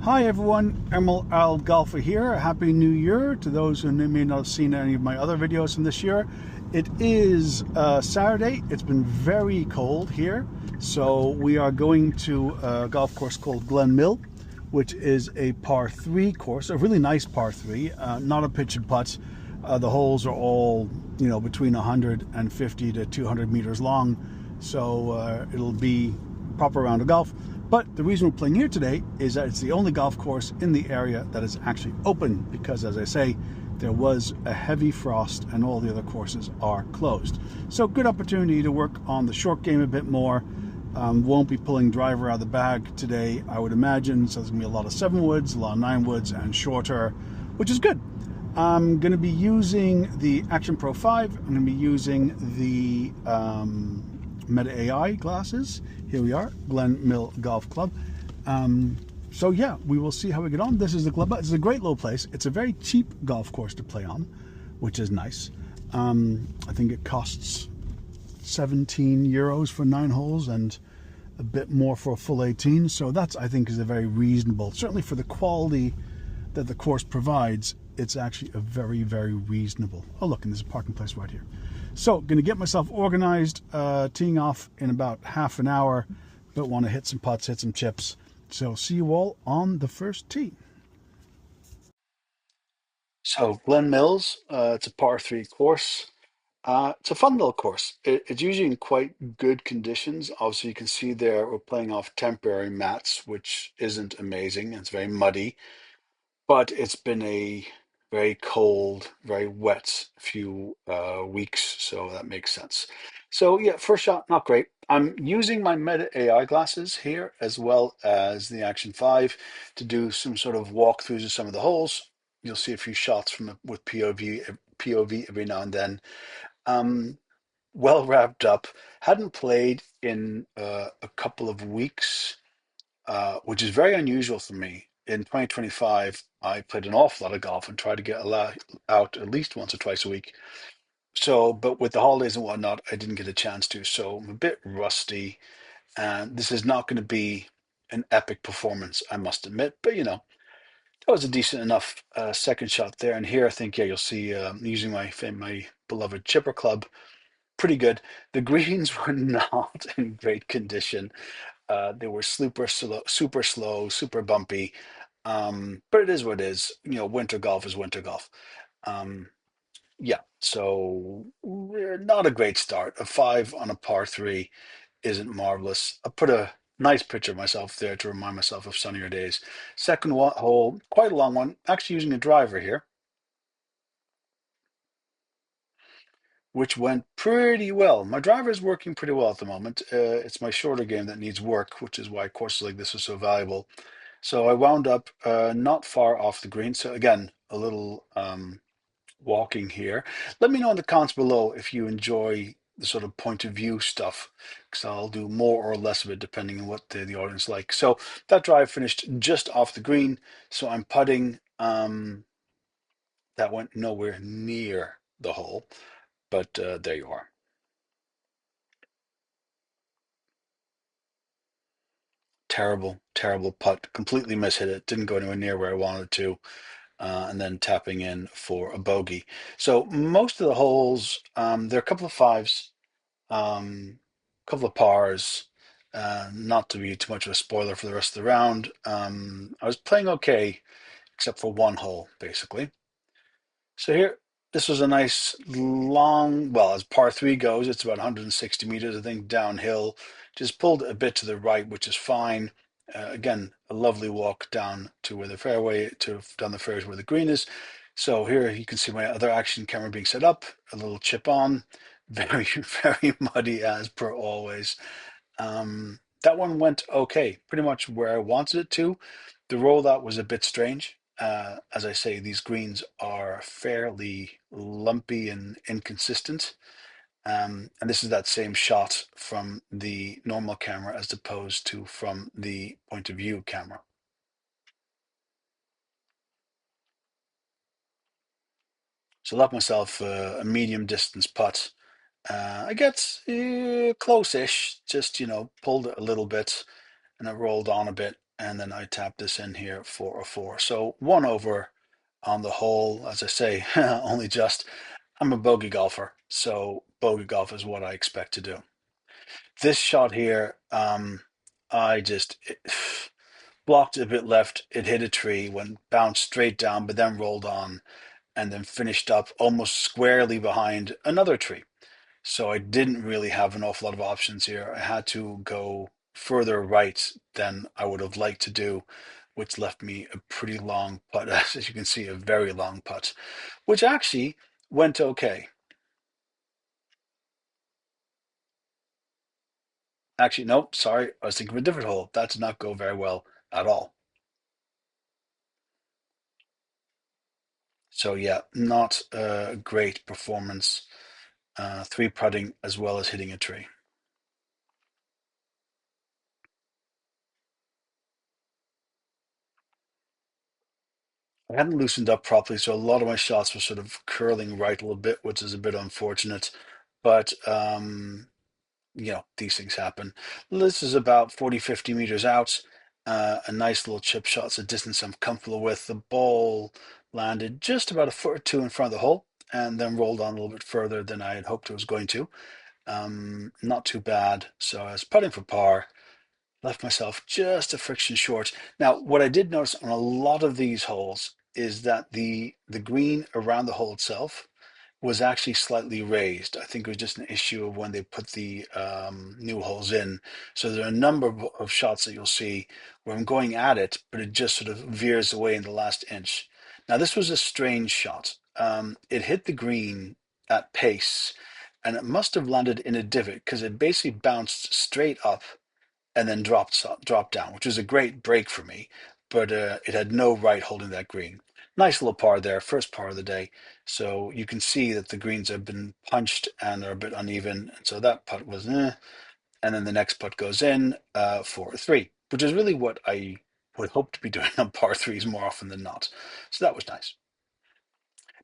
Hi everyone, Emerald Isle Golfer here. Happy New Year to those who may not have seen any of my other videos from this year. It is Saturday. It's been very cold here, so we are going to a golf course called Glen Mill, which is a par 3 course, a really nice par 3, not a pitch and putt. The holes are all, between 150 to 200 meters long, so it'll be proper round of golf. But the reason we're playing here today is that it's the only golf course in the area that is actually open because, as I say, there was a heavy frost and all the other courses are closed. So good opportunity to work on the short game a bit more. Won't be pulling driver out of the bag today, I would imagine. So there's going to be a lot of 7 woods, a lot of 9 woods and shorter, which is good. I'm going to be using the Action Pro 5. I'm going to be using the Meta AI glasses. Here we are, Glen Mill Golf Club. So yeah, we will see how we get on. This is the club. It's a great little place. It's a very cheap golf course to play on, which is nice. I think it costs 17 euros for 9 holes and a bit more for a full 18. So that's, I think, is a very reasonable, certainly for the quality that the course provides, it's actually a very, very reasonable. Oh look, and there's a parking place right here. So going to get myself organized, teeing off in about half an hour, but want to hit some putts, hit some chips. So see you all on the first tee. So Glen Mills, it's a par 3 course. It's a fun little course. It's usually in quite good conditions. Obviously, you can see there we're playing off temporary mats, which isn't amazing. It's very muddy. But it's been a very cold, very wet few weeks, so that makes sense. So yeah, first shot, not great. I'm using my Meta AI glasses here as well as the Action 5 to do some sort of walkthroughs of some of the holes. You'll see a few shots from with POV every now and then. Um, well wrapped up. Hadn't played in a couple of weeks, which is very unusual for me. In 2025, I played an awful lot of golf and tried to get out at least once or twice a week. So, but with the holidays and whatnot, I didn't get a chance to. So I'm a bit rusty, and this is not going to be an epic performance, I must admit. But that was a decent enough second shot there. And here, I think, yeah, you'll see using my beloved chipper club, pretty good. The greens were not in great condition. They were super slow, super bumpy. But it is what it is. Winter golf is winter golf. Um, yeah, so not a great start. A 5 on a par 3 isn't marvelous. I put a nice picture of myself there to remind myself of sunnier days. Second hole, quite a long one. Actually using a driver here, which went pretty well. My driver is working pretty well at the moment. It's my shorter game that needs work, which is why courses like this are so valuable. So I wound up not far off the green. So again, a little walking here. Let me know in the comments below if you enjoy the sort of point of view stuff, because I'll do more or less of it depending on what the audience like. So that drive finished just off the green. So I'm putting. That went nowhere near the hole, but there you are. Terrible, terrible putt. Completely mishit it. Didn't go anywhere near where I wanted to. And then tapping in for a bogey. So most of the holes, there are a couple of fives, a couple of pars. Not to be too much of a spoiler for the rest of the round. I was playing okay, except for one hole, basically. So here, this was a nice long, well, as par 3 goes, it's about 160 meters, I think, downhill. Just pulled a bit to the right, which is fine. Again, a lovely walk down to where the fairway, down the fairways where the green is. So here you can see my other action camera being set up, a little chip on, very, very muddy as per always. That one went okay, pretty much where I wanted it to. The rollout was a bit strange. As I say, these greens are fairly lumpy and inconsistent. And this is that same shot from the normal camera as opposed to from the point of view camera. So I left myself a medium distance putt. I get close-ish, just, pulled it a little bit and it rolled on a bit. and then I tap this in here for a 4. So 1 over on the hole, as I say, only just. I'm a bogey golfer, so bogey golf is what I expect to do. This shot here, I just blocked it a bit left. It hit a tree, went bounced straight down, but then rolled on, and then finished up almost squarely behind another tree. So I didn't really have an awful lot of options here. I had to go further right than I would have liked to do, which left me a pretty long putt, as you can see, a very long putt, which actually went okay. Actually, no, sorry, I was thinking of a different hole. That did not go very well at all. So yeah, not a great performance. Three putting as well as hitting a tree. I hadn't loosened up properly, so a lot of my shots were sort of curling right a little bit, which is a bit unfortunate. But these things happen. This is about 40, 50 meters out. A nice little chip shot. It's a distance I'm comfortable with. The ball landed just about a foot or two in front of the hole and then rolled on a little bit further than I had hoped it was going to. Not too bad. So I was putting for par, left myself just a friction short. Now, what I did notice on a lot of these holes is that the green around the hole itself was actually slightly raised. I think it was just an issue of when they put the new holes in. So there are a number of shots that you'll see where I'm going at it, but it just sort of veers away in the last inch. Now, this was a strange shot. It hit the green at pace, and it must have landed in a divot because it basically bounced straight up and then dropped down, which was a great break for me. But it had no right holding that green. Nice little par there, first par of the day. So you can see that the greens have been punched and are a bit uneven. And so that putt was, and then the next putt goes in for a 3, which is really what I would hope to be doing on par threes more often than not. So that was nice.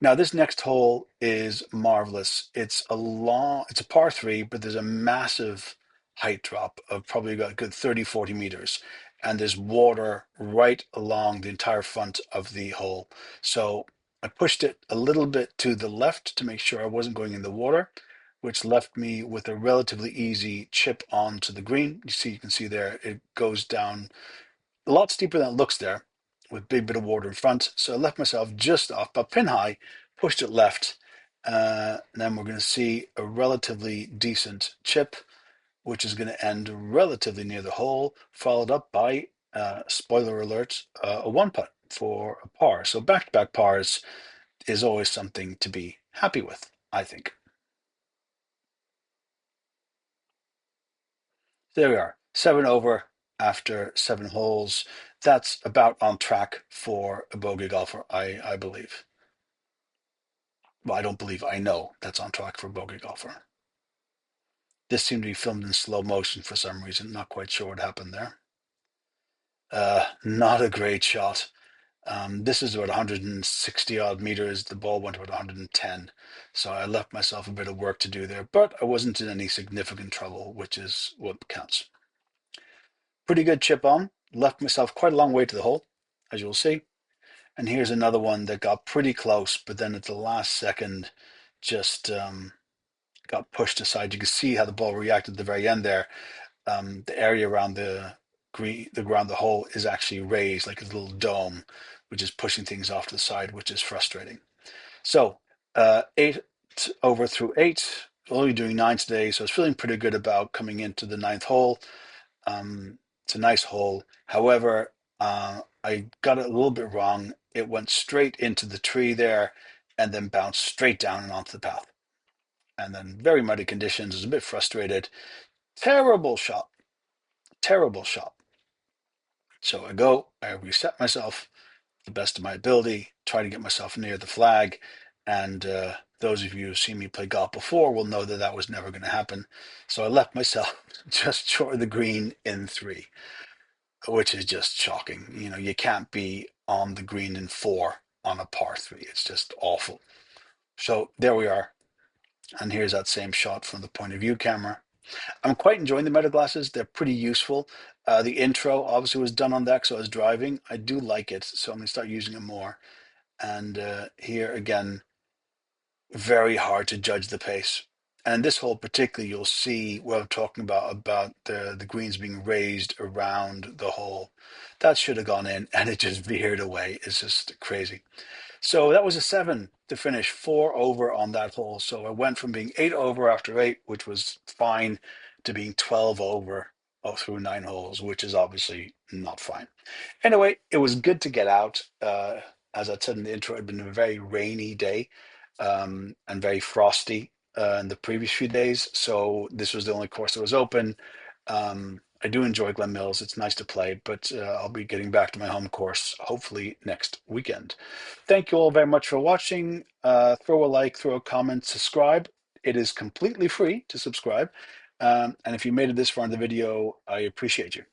Now this next hole is marvelous. It's a par 3, but there's a massive height drop of probably about a good 30, 40 meters. And there's water right along the entire front of the hole. So I pushed it a little bit to the left to make sure I wasn't going in the water, which left me with a relatively easy chip onto the green. You can see there, it goes down a lot steeper than it looks there, with a big bit of water in front. So I left myself just off, but pin high, pushed it left. And then we're going to see a relatively decent chip, which is going to end relatively near the hole, followed up by, spoiler alert, a one putt for a par. So back-to-back pars is always something to be happy with, I think. There we are, 7 over after 7 holes. That's about on track for a bogey golfer, I believe. Well, I don't believe, I know that's on track for a bogey golfer. This seemed to be filmed in slow motion for some reason. Not quite sure what happened there. Not a great shot. This is about 160 odd meters. The ball went about 110. So I left myself a bit of work to do there, but I wasn't in any significant trouble, which is what counts. Pretty good chip on. Left myself quite a long way to the hole, as you'll see. And here's another one that got pretty close, but then at the last second just got pushed aside. You can see how the ball reacted at the very end there. The area around the hole is actually raised like a little dome, which is pushing things off to the side, which is frustrating. So 8 over through 8, only doing 9 today, so I was feeling pretty good about coming into the ninth hole. It's a nice hole. However, I got it a little bit wrong. It went straight into the tree there and then bounced straight down and onto the path. And then very muddy conditions. I was a bit frustrated. Terrible shot. Terrible shot. So I reset myself the best of my ability, try to get myself near the flag. And those of you who've seen me play golf before will know that that was never going to happen. So I left myself just short of the green in 3, which is just shocking. You can't be on the green in 4 on a par 3. It's just awful. So there we are. And here's that same shot from the point of view camera. I'm quite enjoying the meta glasses. They're pretty useful. The intro obviously was done on that, so I was driving. I do like it, so I'm going to start using it more. And here again, very hard to judge the pace. And this hole particularly, you'll see what I'm talking about the greens being raised around the hole. That should have gone in, and it just veered away. It's just crazy. So that was a 7 to finish, 4 over on that hole. So I went from being 8 over after 8, which was fine, to being 12 over through 9 holes, which is obviously not fine. Anyway, it was good to get out. As I said in the intro, it had been a very rainy day and very frosty in the previous few days. So this was the only course that was open. I do enjoy Glen Mills. It's nice to play, but I'll be getting back to my home course hopefully next weekend. Thank you all very much for watching. Throw a like, throw a comment, subscribe. It is completely free to subscribe. And if you made it this far in the video, I appreciate you.